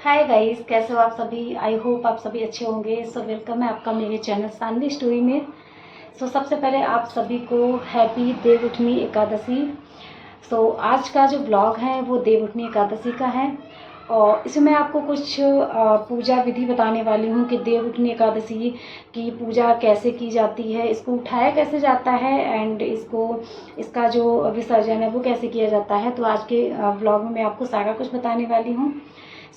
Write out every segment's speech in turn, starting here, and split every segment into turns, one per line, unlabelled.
Hi guys, कैसे हो आप सभी। आई होप आप सभी अच्छे होंगे। सो वेलकम है आपका मेरे चैनल सानवी स्टोरी में। सबसे पहले आप सभी को हैप्पी देवउठनी एकादशी। आज का जो ब्लॉग है वो देवउठनी एकादशी का है और इसमें मैं आपको कुछ पूजा विधि बताने वाली हूँ कि देवउठनी एकादशी की पूजा कैसे की जाती है, इसको उठाया कैसे जाता है एंड इसका जो विसर्जन है वो कैसे किया जाता है। तो आज के ब्लॉग में मैं आपको सारा कुछ बताने वाली हूँ।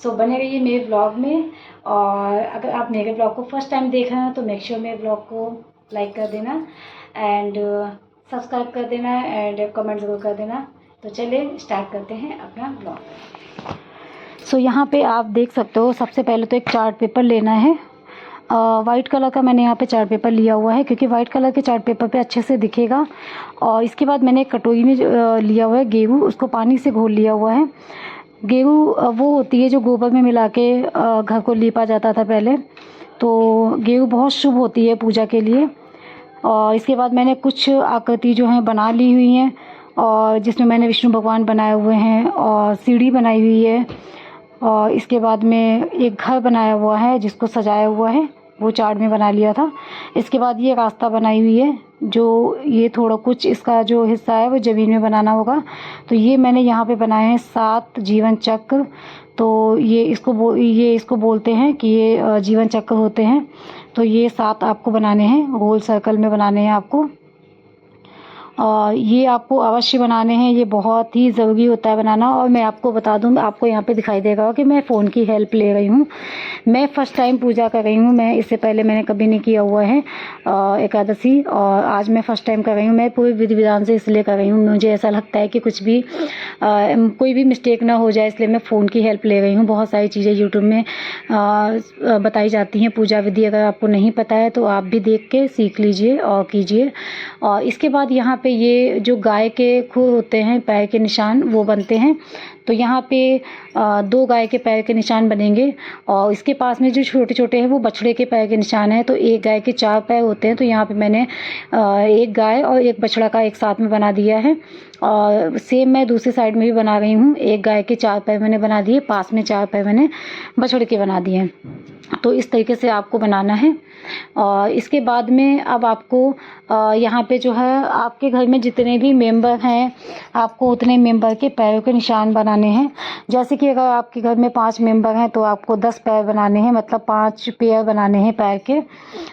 बने रहिए मेरे ब्लॉग में। और अगर आप मेरे ब्लॉग को फर्स्ट टाइम देख रहे हैं तो मेक श्योर मेरे ब्लॉग को लाइक कर देना एंड सब्सक्राइब कर देना एंड कमेंट ज़रूर कर देना। तो चलिए स्टार्ट करते हैं अपना ब्लॉग। यहाँ पे आप देख सकते हो, सबसे पहले तो एक चार्ट पेपर लेना है। वाइट कलर का मैंने यहाँ पे चार्ट पेपर लिया हुआ है क्योंकि वाइट कलर के चार्ट पेपर पे अच्छे से दिखेगा। और इसके बाद मैंने एक कटोरी में लिया हुआ है गेहूँ, उसको पानी से घोल लिया हुआ है। गेहूँ वो होती है जो गोबर में मिला के घर को लीपा जाता था पहले। तो गेहूँ बहुत शुभ होती है पूजा के लिए। और इसके बाद मैंने कुछ आकृति जो हैं बना ली हुई हैं और जिसमें मैंने विष्णु भगवान बनाए हुए हैं और सीढ़ी बनाई हुई है। और इसके बाद में एक घर बनाया हुआ है जिसको सजाया हुआ है, वो चार्ट में बना लिया था। इसके बाद ये रास्ता बनाई हुई है, जो ये थोड़ा कुछ इसका जो हिस्सा है वो ज़मीन में बनाना होगा। तो ये मैंने यहाँ पे बनाए हैं 7 जीवन चक्र। तो ये इसको बोलते हैं कि ये जीवन चक्र होते हैं। तो ये 7 आपको बनाने हैं, गोल सर्कल में बनाने हैं आपको। और ये आपको अवश्य बनाने हैं, ये बहुत ही ज़रूरी होता है बनाना। और मैं आपको बता दूं, आपको यहाँ पे दिखाई देगा कि मैं फ़ोन की हेल्प ले रही हूँ। मैं फ़र्स्ट टाइम पूजा कर रही हूँ, मैं इससे पहले मैंने कभी नहीं किया हुआ है एकादशी, और आज मैं फ़र्स्ट टाइम कर रही हूँ। मैं पूरी विधि विधान से इसलिए कर रही हूँ, मुझे ऐसा लगता है कि कुछ भी कोई भी मिस्टेक ना हो जाए, इसलिए मैं फ़ोन की हेल्प ले रही हूँ। बहुत सारी चीज़ें यूट्यूब में बताई जाती हैं पूजा विधि, अगर आपको नहीं पता है तो आप भी देख के सीख लीजिए और कीजिए। और इसके बाद यहाँ पे ये जो गाय के खुर होते हैं, पैर के निशान, वो बनते हैं। तो यहाँ पे 2 गाय के पैर के निशान बनेंगे और इसके पास में जो छोटे छोटे हैं वो बछड़े के पैर के निशान हैं। तो एक गाय के 4 पैर होते हैं। तो यहाँ पे मैंने एक गाय और एक बछड़ा का एक साथ में बना दिया है। और सेम मैं दूसरी साइड में भी बना रही हूँ, एक गाय के 4 पैर मैंने बना दिए, पास में 4 पैर मैंने बछड़े के बना दिए हैं। तो इस तरीके से आपको बनाना है। और इसके बाद में अब आपको यहाँ पे जो है आपके घर में जितने भी मेंबर हैं, आपको उतने मेंबर के पैरों के निशान बनाने हैं। जैसे कि अगर आपके घर में 5 मेंबर हैं तो आपको 10 पैर बनाने हैं, मतलब 5 पेयर बनाने हैं पैर के।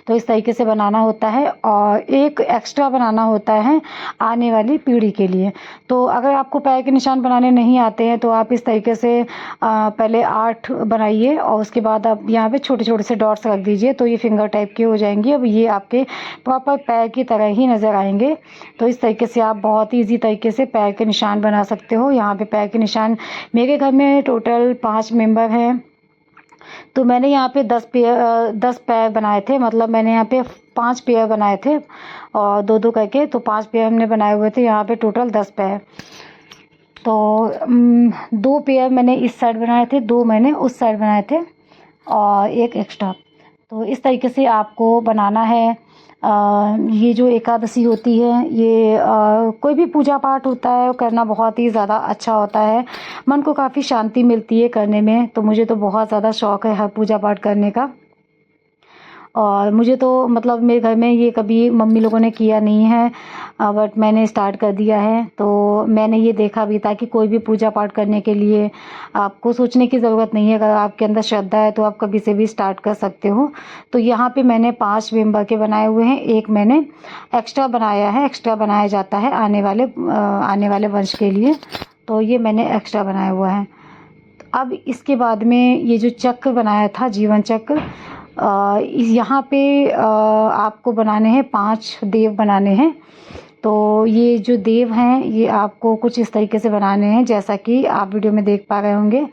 तो इस तरीके से बनाना होता है और एक एक्स्ट्रा बनाना होता है आने वाली पीढ़ी के लिए। तो अगर आपको पैर के निशान बनाने नहीं आते हैं तो आप इस तरीके से पहले 8 बनाइए और उसके बाद आप यहाँ पे छोटे छोटे से डॉट्स रख दीजिए, तो ये फिंगर टाइप के हो जाएंगे। अब ये आपके प्रॉपर पैर की तरह ही नज़र आएंगे। तो इस तरीके से आप बहुत ही ईजी तरीके से पैर के निशान बना सकते हो। यहाँ पे पैर के निशान, मेरे घर में टोटल 5 मेंबर हैं, तो मैंने यहाँ पे 10 पैर बनाए थे। मतलब मैंने यहाँ पे 5 पेयर बनाए थे और 2-2 करके, तो 5 पेयर हमने बनाए हुए थे। यहाँ पे टोटल 10 पैर। तो 2 पेयर मैंने इस साइड बनाए थे, 2 मैंने उस साइड बनाए थे और एक एक्स्ट्रा। तो इस तरीके से आपको बनाना है। ये जो एकादशी होती है, ये कोई भी पूजा पाठ होता है करना बहुत ही ज़्यादा अच्छा होता है, मन को काफ़ी शांति मिलती है करने में। तो मुझे तो बहुत ज़्यादा शौक़ है हर पूजा पाठ करने का। और मुझे तो मतलब मेरे घर में ये कभी मम्मी लोगों ने किया नहीं है, बट मैंने स्टार्ट कर दिया है। तो मैंने ये देखा भी था कि कोई भी पूजा पाठ करने के लिए आपको सोचने की ज़रूरत नहीं है, अगर आपके अंदर श्रद्धा है तो आप कभी से भी स्टार्ट कर सकते हो। तो यहाँ पे मैंने 5 मेंबर के बनाए हुए हैं, एक मैंने एक्स्ट्रा बनाया है, एक्स्ट्रा बनाया जाता है आने वाले वंश के लिए। तो ये मैंने एक्स्ट्रा बनाया हुआ है। अब इसके बाद में ये जो चक्र बनाया था, जीवन चक्र, यहाँ पे आपको बनाने हैं 5 देव बनाने हैं। तो ये जो देव हैं ये आपको कुछ इस तरीके से बनाने हैं जैसा कि आप वीडियो में देख पा रहे होंगे।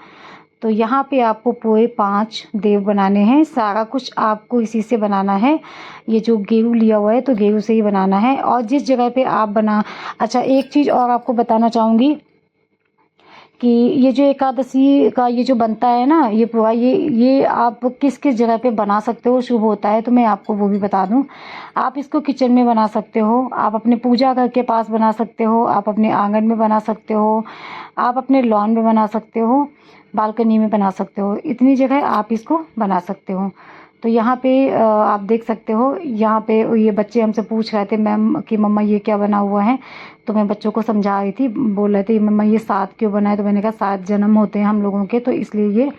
तो यहाँ पे आपको पूरे 5 देव बनाने हैं, सारा कुछ आपको इसी से बनाना है। ये जो गेहूँ लिया हुआ है तो गेहूँ से ही बनाना है। और जिस जगह पे आप अच्छा, एक चीज़ और आपको बताना चाहूँगी कि ये जो एकादशी का ये जो बनता है ना, ये पोहा, ये आप किस किस जगह पे बना सकते हो, शुभ होता है, तो मैं आपको वो भी बता दूं। आप इसको किचन में बना सकते हो, आप अपने पूजा घर के पास बना सकते हो, आप अपने आंगन में बना सकते हो, आप अपने लॉन में बना सकते हो, बालकनी में बना सकते हो, इतनी जगह आप इसको बना सकते हो। तो यहाँ पे आप देख सकते हो, यहाँ पे ये बच्चे हमसे पूछ रहे थे मैम कि मम्मा ये क्या बना हुआ है, तो मैं बच्चों को समझा रही थी, बोल रहे थे मम्मा ये 7 क्यों बना है, तो मैंने कहा 7 जन्म होते हैं हम लोगों के, तो इसलिए ये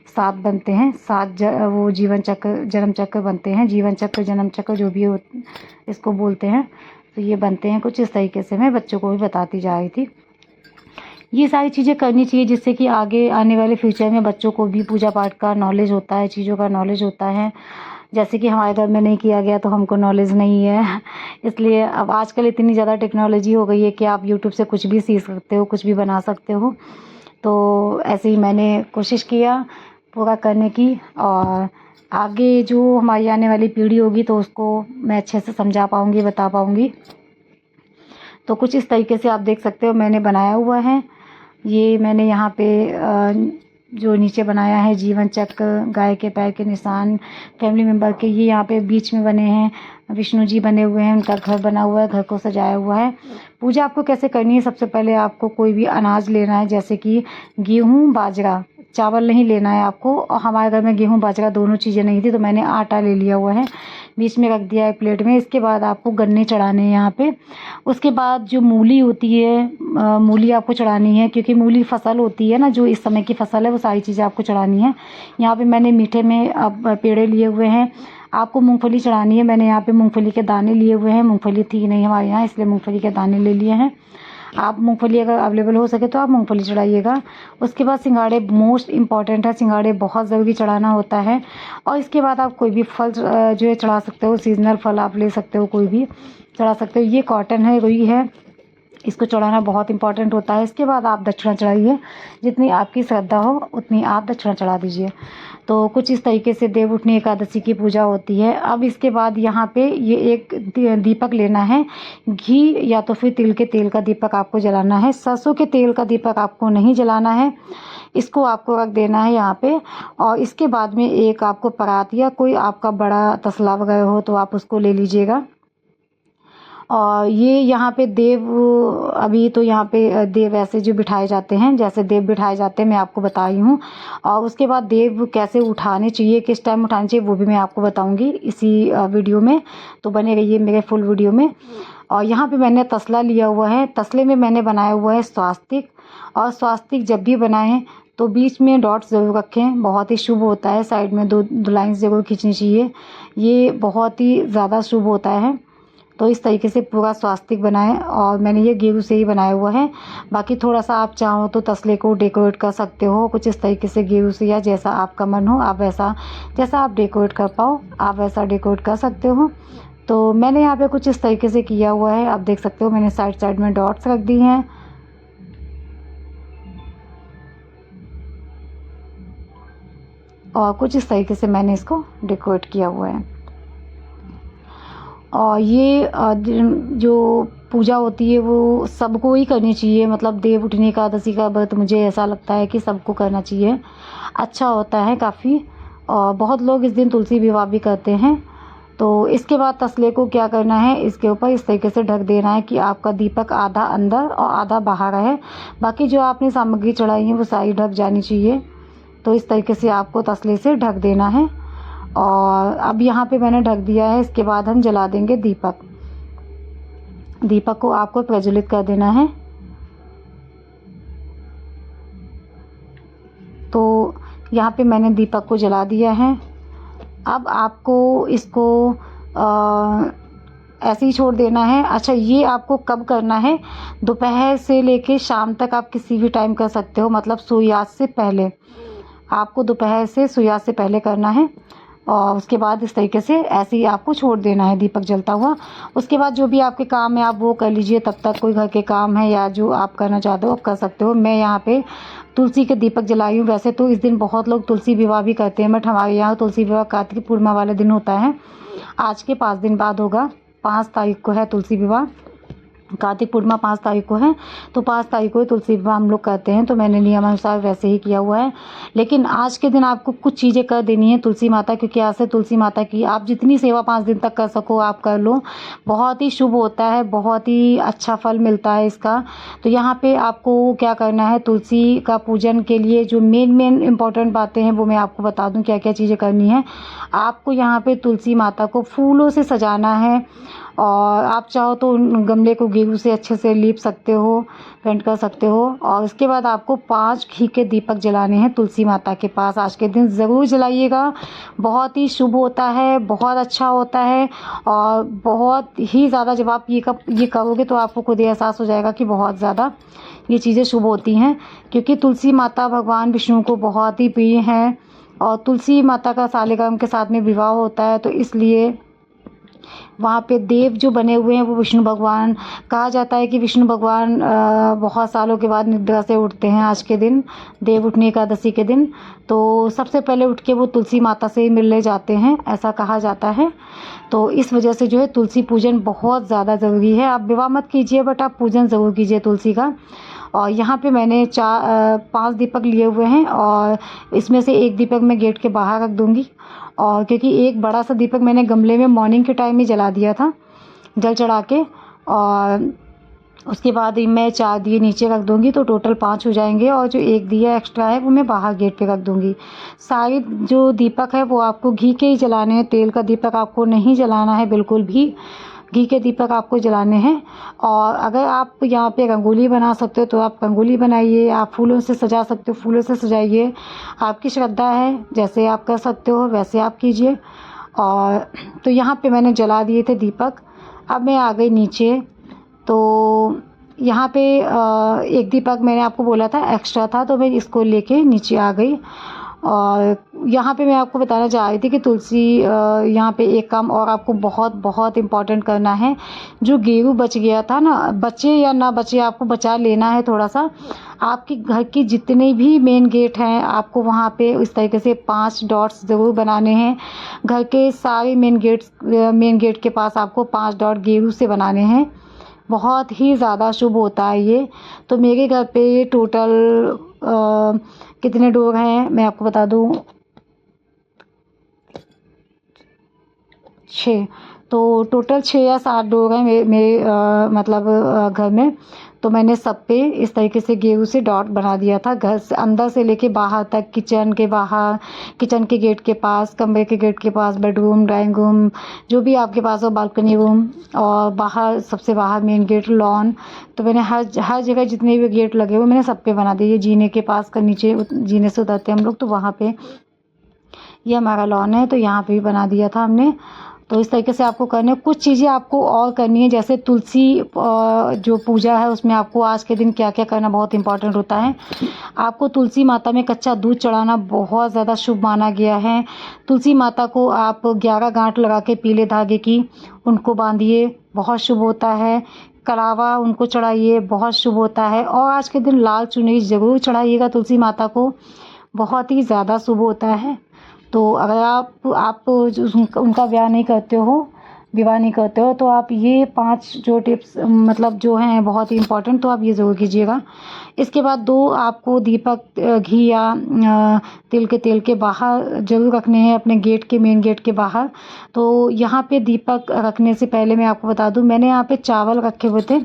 7 बनते हैं, 7 वो जीवन चक्र जन्म चक्र बनते हैं, जीवन चक्र जन्म चक्र जो भी हो इसको बोलते हैं, तो ये बनते हैं कुछ इस तरीके से। मैं बच्चों को भी बताती जा रही थी। ये सारी चीज़ें करनी चाहिए जिससे कि आगे आने वाले फ्यूचर में बच्चों को भी पूजा पाठ का नॉलेज होता है, चीज़ों का नॉलेज होता है। जैसे कि हमारे घर में नहीं किया गया तो हमको नॉलेज नहीं है इसलिए अब आजकल इतनी ज़्यादा टेक्नोलॉजी हो गई है कि आप यूट्यूब से कुछ भी सीख सकते हो, कुछ भी बना सकते हो। तो ऐसे ही मैंने कोशिश किया पूरा करने की, और आगे जो हमारी आने वाली पीढ़ी होगी तो उसको मैं अच्छे से समझा पाऊँगी, बता पाऊँगी। तो कुछ इस तरीके से आप देख सकते हो मैंने बनाया हुआ है। ये मैंने यहाँ पे जो नीचे बनाया है जीवन चक्र, गाय के पैर के निशान, फैमिली मेम्बर के, ये यहाँ पे बीच में बने हैं, विष्णु जी बने हुए हैं, उनका घर बना हुआ है, घर को सजाया हुआ है। पूजा आपको कैसे करनी है, सबसे पहले आपको कोई भी अनाज लेना है, जैसे कि गेहूँ बाजरा, चावल नहीं लेना है आपको। और हमारे घर में गेहूँ बाजरा दोनों चीज़ें नहीं थी तो मैंने आटा ले लिया हुआ है, बीच में रख दिया है प्लेट में। इसके बाद आपको गन्ने चढ़ाने हैं यहाँ पे। उसके बाद जो मूली होती है, मूली आपको चढ़ानी है, क्योंकि मूली फसल होती है ना, जो इस समय की फसल है, वो सारी चीज़ें आपको चढ़ानी है। यहाँ पे मैंने मीठे में अब पेड़े लिए हुए हैं। आपको मूंगफली चढ़ानी है, मैंने यहाँ पे मूंगफली के दाने लिए हुए हैं, मूंगफली थी नहीं हमारे यहाँ इसलिए मूंगफली के दाने ले लिए हैं। आप मूंगफली अगर अवेलेबल हो सके तो आप मूंगफली चढ़ाइएगा। उसके बाद सिंघाड़े मोस्ट इम्पॉर्टेंट है, सिंघाड़े बहुत ज़रूरी चढ़ाना होता है। और इसके बाद आप कोई भी फल जो है चढ़ा सकते हो, सीजनल फल आप ले सकते हो, कोई भी चढ़ा सकते हो। ये कॉटन है, रुई है, इसको चढ़ाना बहुत इंपॉर्टेंट होता है। इसके बाद आप दक्षिणा चढ़ाइए, जितनी आपकी श्रद्धा हो उतनी आप दक्षिणा चढ़ा दीजिए। तो कुछ इस तरीके से देवउठनी एकादशी की पूजा होती है। अब इसके बाद यहाँ पे ये एक दीपक लेना है, घी या तो फिर तिल के तेल का दीपक आपको जलाना है। सरसों के तेल का दीपक आपको नहीं जलाना है, इसको आपको रख देना है यहाँ पे। और इसके बाद में एक आपको परात या कोई आपका बड़ा तसला वगैरह हो तो आप उसको ले लीजिएगा। और ये यहाँ पे देव, अभी तो यहाँ पे देव ऐसे जो बिठाए जाते हैं, जैसे देव बिठाए जाते हैं मैं आपको बता रही हूँ। और उसके बाद देव कैसे उठाने चाहिए, किस टाइम उठाने चाहिए, वो भी मैं आपको बताऊँगी इसी वीडियो में। तो बने रहिए मेरे फुल वीडियो में। और यहाँ पे मैंने तसला लिया हुआ है, तसले में मैंने बनाया हुआ है स्वास्तिक। और स्वास्तिक जब भी बनाएं तो बीच में डॉट्स ज़रूर रखें, बहुत ही शुभ होता है। साइड में दो लाइन्स ज़रूर खींचनी चाहिए, ये बहुत ही ज़्यादा शुभ होता है। तो इस तरीके से पूरा स्वास्तिक बनाएं। और मैंने ये गेहूं से ही बनाया हुआ है। बाकी थोड़ा सा आप चाहो तो तसले को डेकोरेट कर सकते हो कुछ इस तरीके से गेहूं से, या जैसा आपका मन हो आप वैसा, जैसा आप डेकोरेट कर पाओ आप वैसा डेकोरेट कर सकते हो। तो मैंने यहाँ पे कुछ इस तरीके से किया हुआ है, आप देख सकते हो। मैंने साइड साइड में डॉट्स रख दी हैं। और कुछ इस तरीके से मैंने इसको डेकोरेट किया हुआ है। और ये जो पूजा होती है वो सबको ही करनी चाहिए, मतलब देवउठनी एकादशी का व्रत मुझे ऐसा लगता है कि सबको करना चाहिए, अच्छा होता है काफ़ी। और बहुत लोग इस दिन तुलसी विवाह भी करते हैं। तो इसके बाद तसले को क्या करना है, इसके ऊपर इस तरीके से ढक देना है कि आपका दीपक आधा अंदर और आधा बाहर है। बाकी जो आपने सामग्री चढ़ाई है वो सारी ढक जानी चाहिए। तो इस तरीके से आपको तसले से ढक देना है। और अब यहाँ पे मैंने ढक दिया है। इसके बाद हम जला देंगे दीपक। दीपक को आपको प्रज्वलित कर देना है। तो यहाँ पे मैंने दीपक को जला दिया है। अब आपको इसको ऐसे ही छोड़ देना है। अच्छा, ये आपको कब करना है, दोपहर से लेके शाम तक आप किसी भी टाइम कर सकते हो, मतलब सूर्यास्त से पहले। आपको दोपहर से सूर्यास्त से पहले करना है। और उसके बाद इस तरीके से ऐसे ही आपको छोड़ देना है दीपक जलता हुआ। उसके बाद जो भी आपके काम है आप वो कर लीजिए, तब तक कोई घर के काम है या जो आप करना चाहते हो आप कर सकते हो। मैं यहाँ पे तुलसी के दीपक जलाई हूँ। वैसे तो इस दिन बहुत लोग तुलसी विवाह भी करते हैं, बट हमारे यहाँ तुलसी विवाह कार्तिक पूर्णिमा वाले दिन होता है। आज के 5 दिन बाद होगा, 5 तारीख को है तुलसी विवाह। कार्तिक पूर्णिमा 5 तारीख को है, तो 5 तारीख को ही तुलसी विवाह हम लोग करते हैं। तो मैंने नियमानुसार वैसे ही किया हुआ है। लेकिन आज के दिन आपको कुछ चीज़ें कर देनी है तुलसी माता, क्योंकि आज से तुलसी माता की आप जितनी सेवा 5 दिन तक कर सको आप कर लो। बहुत ही शुभ होता है, बहुत ही अच्छा फल मिलता है इसका। तो यहाँ पे आपको क्या करना है, तुलसी का पूजन के लिए जो मेन इंपॉर्टेंट बातें हैं वो मैं आपको बता दूँ क्या क्या चीज़ें करनी है। आपको यहाँ पे तुलसी माता को फूलों से सजाना है, और आप चाहो तो उन गमले को गेहूं से अच्छे से लीप सकते हो, पेंट कर सकते हो। और उसके बाद आपको 5 घी के दीपक जलाने हैं तुलसी माता के पास। आज के दिन ज़रूर जलाइएगा, बहुत ही शुभ होता है, बहुत अच्छा होता है। और बहुत ही ज़्यादा जब आप ये करोगे तो आपको खुद ही एहसास हो जाएगा कि बहुत ज़्यादा ये चीज़ें शुभ होती हैं, क्योंकि तुलसी माता भगवान विष्णु को बहुत ही प्रिय हैं। और तुलसी माता का सालिग्राम के साथ में विवाह होता है, तो इसलिए वहाँ पे देव जो बने हुए हैं वो विष्णु भगवान। कहा जाता है कि विष्णु भगवान बहुत सालों के बाद निद्रा से उठते हैं आज के दिन, देव उठनी एकादशी के दिन। तो सबसे पहले उठ के वो तुलसी माता से ही मिलने जाते हैं, ऐसा कहा जाता है। तो इस वजह से जो है तुलसी पूजन बहुत ज़्यादा ज़रूरी है। आप विवाह मत कीजिए, बट आप पूजन ज़रूर कीजिए तुलसी का। और यहाँ पे मैंने 5 दीपक लिए हुए हैं, और इसमें से एक दीपक मैं गेट के बाहर रख दूँगी। और क्योंकि एक बड़ा सा दीपक मैंने गमले में मॉर्निंग के टाइम ही जला दिया था जल चढ़ा के, और उसके बाद ही मैं 4 दिए नीचे रख दूँगी, तो टोटल 5 हो जाएंगे। और जो एक दिया एक्स्ट्रा है वो मैं बाहर गेट पे रख दूँगी। सारे जो दीपक है वो आपको घी के ही जलाने हैं, तेल का दीपक आपको नहीं जलाना है बिल्कुल भी, घी के दीपक आपको जलाने हैं। और अगर आप यहाँ पे रंगोली बना सकते हो तो आप रंगोली बनाइए, आप फूलों से सजा सकते हो, फूलों से सजाइए, आपकी श्रद्धा है, जैसे आप कर सकते हो वैसे आप कीजिए। और तो यहाँ पे मैंने जला दिए थे दीपक। अब मैं आ गई नीचे, तो यहाँ पे एक दीपक मैंने आपको बोला था एक्स्ट्रा था, तो मैं इसको लेके नीचे आ गई। और यहाँ पे मैं आपको बताना चाह रही थी कि तुलसी यहाँ पे एक काम और आपको बहुत बहुत इम्पॉर्टेंट करना है। जो गेहूँ बच गया था ना, बचे या ना बचे आपको बचा लेना है थोड़ा सा। आपके घर की जितने भी मेन गेट हैं आपको वहाँ पे इस तरीके से 5 डॉट्स ज़रूर बनाने हैं। घर के सारे मेन गेट के पास आपको 5 डॉट गेहूँ से बनाने हैं। बहुत ही ज़्यादा शुभ होता है ये। तो मेरे घर पे टोटल कितने डोर हैं मैं आपको बता दूँ, 6। तो टोटल 6 या 7 डोर हैं मेरे मतलब घर में। तो मैंने सब पे इस तरीके से गेहूं से डॉट बना दिया था, घर से अंदर से लेके बाहर तक, किचन के बाहर, किचन के गेट के पास, कमरे के गेट के पास, बेडरूम, ड्राइंग रूम, जो भी आपके पास हो, बालकनी रूम, और बाहर सबसे बाहर मेन गेट, लॉन। तो मैंने हर जगह जितने भी गेट लगे हुए मैंने सब पे बना दिए। जीने के पास का नीचे जीने से उतरते हम लोग, तो वहाँ पे ये हमारा लॉन है, तो यहाँ पे भी बना दिया था हमने। तो इस तरीके से आपको करने, कुछ चीज़ें आपको और करनी है, जैसे तुलसी जो पूजा है उसमें आपको आज के दिन क्या क्या करना बहुत इंपॉर्टेंट होता है। आपको तुलसी माता में कच्चा दूध चढ़ाना बहुत ज़्यादा शुभ माना गया है। तुलसी माता को आप 11 गांठ लगा के पीले धागे की उनको बांधिए, बहुत शुभ होता है। कलावा उनको चढ़ाइए, बहुत शुभ होता है। और आज के दिन लाल चुनरी ज़रूर चढ़ाइएगा तुलसी माता को, बहुत ही ज़्यादा शुभ होता है। तो अगर आप उनका विवाह नहीं करते हो तो आप ये 5 जो टिप्स मतलब जो हैं बहुत ही इम्पोर्टेंट, तो आप ये ज़रूर कीजिएगा। इसके बाद 2 आपको दीपक घी या तिल के तेल के बाहर ज़रूर रखने हैं, अपने गेट के मेन गेट के बाहर। तो यहाँ पे दीपक रखने से पहले मैं आपको बता दूँ, मैंने यहाँ पे चावल रखे हुए थे।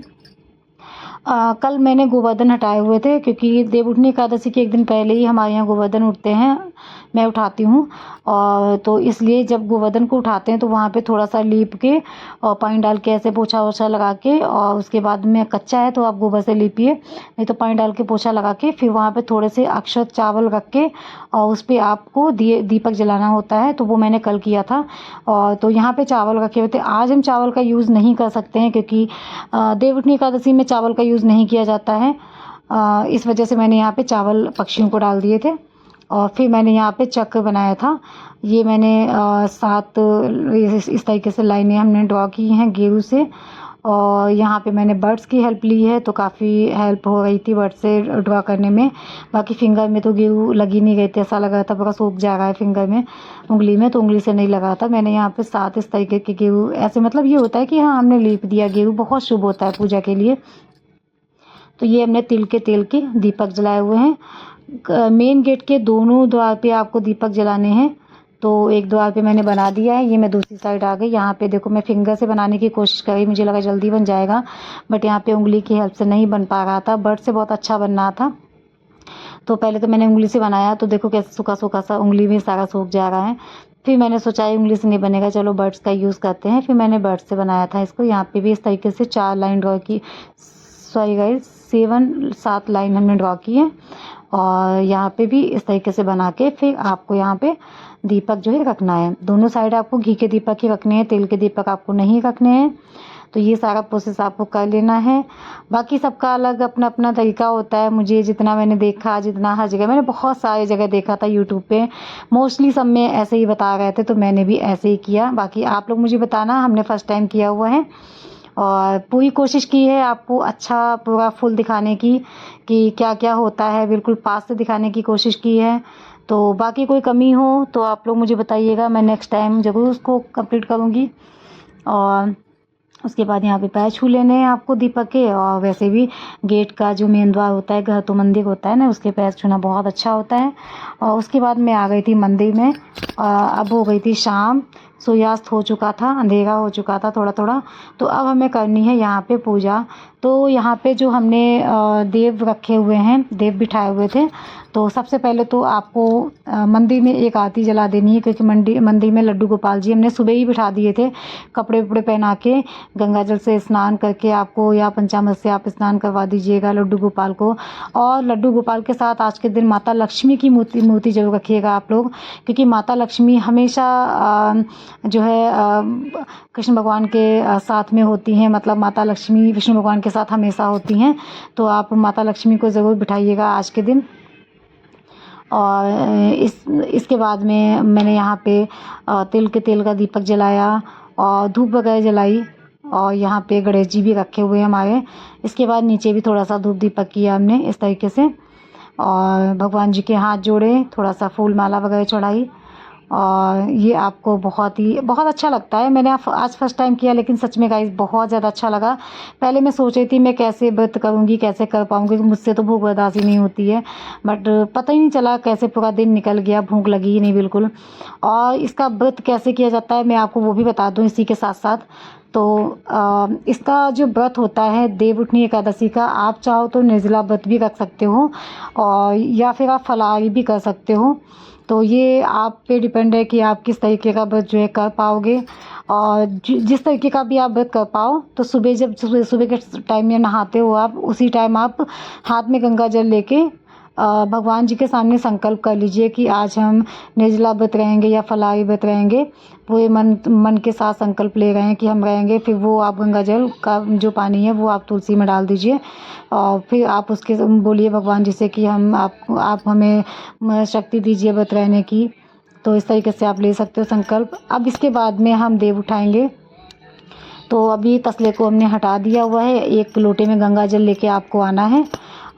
कल मैंने गोवर्धन हटाए हुए थे, क्योंकि देवउठनी एकादशी के एक दिन पहले ही हमारे यहाँ गोवर्धन उठते हैं, मैं उठाती हूँ। और तो इसलिए जब गोवर्धन को उठाते हैं तो वहाँ पे थोड़ा सा लीप के और पानी डाल के ऐसे पोछा वोछा लगा के, और उसके बाद में कच्चा है तो आप गोबर से लीपिए, नहीं तो पानी डाल के पोछा लगा के फिर वहाँ पे थोड़े से अक्षत चावल रख के और उस पर आपको दीपक जलाना होता है। तो वो मैंने कल किया था। और तो यहाँ पे चावल रखे हुए थे। आज हम चावल का यूज़ नहीं कर सकते हैं, क्योंकि देवउठनी एकादशी में चावल का यूज़ नहीं किया जाता है। इस वजह से मैंने यहाँ पे चावल पक्षियों को डाल दिए थे। और फिर मैंने यहाँ पे चक्र बनाया था। ये मैंने 7 इस तरीके से लाइनें हमने ड्रॉ की हैं गेहूं से। और यहाँ पे मैंने बर्ड्स की हेल्प ली है, तो काफ़ी हेल्प हो रही थी बर्ड से ड्रा करने में। बाकी फिंगर में तो गेहूँ लगी नहीं गई थी, ऐसा लग रहा था पूरा सूख जा रहा है फिंगर में, उंगली में, तो उंगली से नहीं लगा था। मैंने यहाँ पे 7 इस तरीके के गेहूँ, ऐसे मतलब ये होता है कि हाँ हमने लीप दिया, गेहूँ बहुत शुभ होता है पूजा के लिए। तो ये हमने तिल के तेल के दीपक जलाए हुए हैं। मेन गेट के दोनों द्वार पे आपको दीपक जलाने हैं। तो एक द्वार पे मैंने बना दिया है, ये मैं दूसरी साइड आ गई। यहाँ पे देखो मैं फिंगर से बनाने की कोशिश करी, मुझे लगा जल्दी बन जाएगा, बट यहाँ पे उंगली की हेल्प से नहीं बन पा रहा था। बर्ड से बहुत अच्छा बन रहा था। तो पहले तो मैंने उंगली से बनाया, तो देखो कैसे सूखा सूखा सा उंगली में सारा सूख जा रहा है। फिर मैंने सोचा उंगली से नहीं बनेगा, चलो बर्ड्स का यूज़ करते हैं। फिर मैंने बर्ड्स से बनाया था इसको। यहाँ पे भी इस तरीके से 4 लाइन ड्रॉ की, सॉरी गाइस 7 लाइन हमने ड्रॉ की है। और यहाँ पे भी इस तरीके से बना के फिर आपको यहाँ पे दीपक जो है रखना है। दोनों साइड आपको घी के दीपक ही रखने हैं, तेल के दीपक आपको नहीं रखने हैं। तो ये सारा प्रोसेस आपको कर लेना है। बाकी सबका अलग अपना अपना तरीका होता है। मुझे जितना मैंने देखा, जितना हर जगह, मैंने बहुत सारी जगह देखा था यूट्यूब पे, मोस्टली सब में ऐसे ही बता रहे थे, तो मैंने भी ऐसे ही किया। बाकी आप लोग मुझे बताना, हमने फर्स्ट टाइम किया हुआ है और पूरी कोशिश की है आपको अच्छा पूरा फुल दिखाने की कि क्या क्या होता है, बिल्कुल पास से दिखाने की कोशिश की है। तो बाकी कोई कमी हो तो आप लोग मुझे बताइएगा, मैं नेक्स्ट टाइम ज़रूर उसको कंप्लीट करूँगी। और उसके बाद यहाँ पे पैर छू लेने हैं आपको दीपक के। और वैसे भी गेट का जो मेन द्वार होता है, घर तो मंदिर होता है ना, उसके पैर छूना बहुत अच्छा होता है। और उसके बाद मैं आ गई थी मंदिर में। अब हो गई थी शाम, सूर्यास्त हो चुका था, अंधेरा हो चुका था थोड़ा थोड़ा। तो अब हमें करनी है यहाँ पे पूजा। तो यहाँ पे जो हमने देव रखे हुए हैं, देव बिठाए हुए थे, तो सबसे पहले तो आपको मंदिर में एक आरती जला देनी है, क्योंकि मंदिर में लड्डू गोपाल जी हमने सुबह ही बिठा दिए थे। कपड़े वपड़े पहना के गंगा जल से स्नान करके आपको, या पंचामृत से आप स्नान करवा दीजिएगा लड्डू गोपाल को। और लड्डू गोपाल के साथ आज के दिन माता लक्ष्मी की मूर्ति जरूर रखिएगा आप लोग, क्योंकि माता लक्ष्मी हमेशा जो है कृष्ण भगवान के साथ में होती हैं। मतलब माता लक्ष्मी विष्णु भगवान के साथ हमेशा होती हैं। तो आप माता लक्ष्मी को ज़रूर बिठाइएगा आज के दिन। और इसके बाद में मैंने यहाँ पे तिल के तेल का दीपक जलाया और धूप वगैरह जलाई। और यहाँ पे गणेश जी भी रखे हुए हैं हमारे। इसके बाद नीचे भी थोड़ा सा धूप दीपक किया हमने इस तरीके से, और भगवान जी के हाथ जोड़े, थोड़ा सा फूल माला वगैरह चढ़ाई। और ये आपको बहुत अच्छा लगता है। मैंने आज फर्स्ट टाइम किया, लेकिन सच में गाइस बहुत ज़्यादा अच्छा लगा। पहले मैं सोच रही थी मैं कैसे व्रत करूँगी, कैसे कर पाऊँगी, मुझसे तो भूख बर्दाश्त ही नहीं होती है। बट पता ही नहीं चला कैसे पूरा दिन निकल गया, भूख लगी ही नहीं बिल्कुल। और इसका व्रत कैसे किया जाता है मैं आपको वो भी बता दूँ इसी के साथ साथ। तो इसका जो व्रत होता है देवउठनी एकादशी का, आप चाहो तो निर्जला व्रत भी रख सकते हो, और या फिर आप फलाहारी भी कर सकते हो। तो ये आप पे डिपेंड है कि आप किस तरीके का व्रत जो है कर पाओगे। और जिस तरीके का भी आप व्रत कर पाओ, तो सुबह के टाइम में नहाते हो आप, उसी टाइम आप हाथ में गंगा जल लेके भगवान जी के सामने संकल्प कर लीजिए कि आज हम निर्जला व्रत रहेंगे या फलाहारी व्रत रहेंगे। पूरे मन के साथ संकल्प ले रहे हैं कि हम रहेंगे। फिर वो आप गंगा जल का जो पानी है वो आप तुलसी में डाल दीजिए, और फिर आप उसके बोलिए भगवान जी से कि आप हमें शक्ति दीजिए व्रत रहने की। तो इस तरीके से आप ले सकते हो संकल्प। अब इसके बाद में हम देव उठाएंगे। तो अभी तसले को हमने हटा दिया हुआ है। एक लोटे में गंगा जल लेके आपको आना है,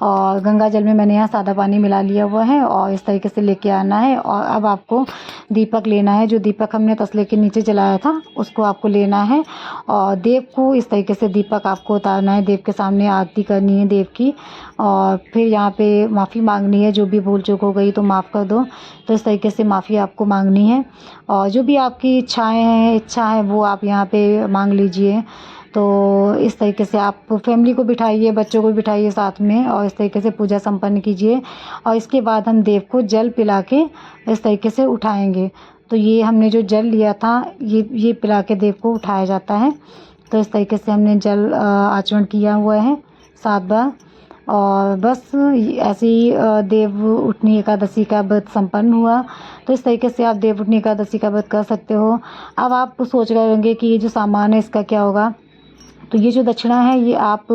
और गंगा जल में मैंने यहाँ सादा पानी मिला लिया हुआ है, और इस तरीके से लेके आना है। और अब आपको दीपक लेना है, जो दीपक हमने तसले के नीचे जलाया था उसको आपको लेना है, और देव को इस तरीके से दीपक आपको उतारना है। देव के सामने आरती करनी है देव की, और फिर यहाँ पे माफ़ी मांगनी है, जो भी भूल चूक हो गई तो माफ़ कर दो। तो इस तरीके से माफ़ी आपको मांगनी है, और जो भी आपकी इच्छा है वो आप यहाँ पे मांग लीजिए। तो इस तरीके से आप फैमिली को बिठाइए, बच्चों को बिठाइए साथ में, और इस तरीके से पूजा संपन्न कीजिए। और इसके बाद हम देव को जल पिला के इस तरीके से उठाएंगे। तो ये हमने जो जल लिया था ये पिला के देव को उठाया जाता है। तो इस तरीके से हमने जल आचमन किया हुआ है 7 बार। और बस ऐसे ही देव उठनी एकादशी का व्रत संपन्न हुआ। तो इस तरीके से आप देव उठनी एकादशी का व्रत कर सकते हो। अब आप सोच रहे होंगे कि ये जो सामान है इसका क्या होगा। तो ये जो दक्षिणा है ये आप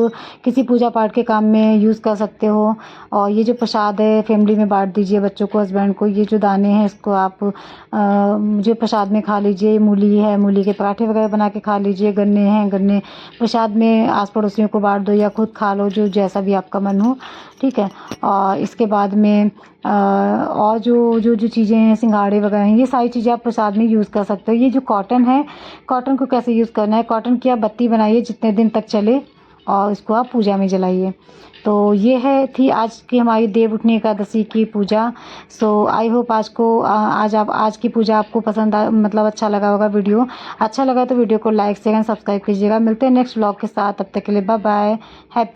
किसी पूजा पाठ के काम में यूज़ कर सकते हो। और ये जो प्रसाद है फैमिली में बांट दीजिए, बच्चों को, हस्बैंड को। ये जो दाने हैं इसको आप जो प्रसाद में खा लीजिए। मूली है, मूली के पराठे वगैरह बना के खा लीजिए। गन्ने हैं, गन्ने प्रसाद में आस पड़ोसियों को बांट दो या खुद खा लो, जो जैसा भी आपका मन हो, ठीक है। और इसके बाद में और जो चीज़ें हैं, सिंघाड़े वगैरह हैं, ये सारी चीज़ें आप प्रसाद में यूज़ कर सकते हो। ये जो कॉटन है, कॉटन को कैसे यूज़ करना है, कॉटन की आप बत्ती बनाइए जितने दिन तक चले और इसको आप पूजा में जलाइए। तो ये थी आज की हमारी देवउठनी एकादशी की पूजा। सो आई होप आज की पूजा आपको पसंद मतलब अच्छा लगा होगा। वीडियो अच्छा लगा तो वीडियो को लाइक शेयर एंड सब्सक्राइब कीजिएगा। मिलते हैं नेक्स्ट व्लॉग के साथ, तब तक के लिए बाय बाय। हैप्पी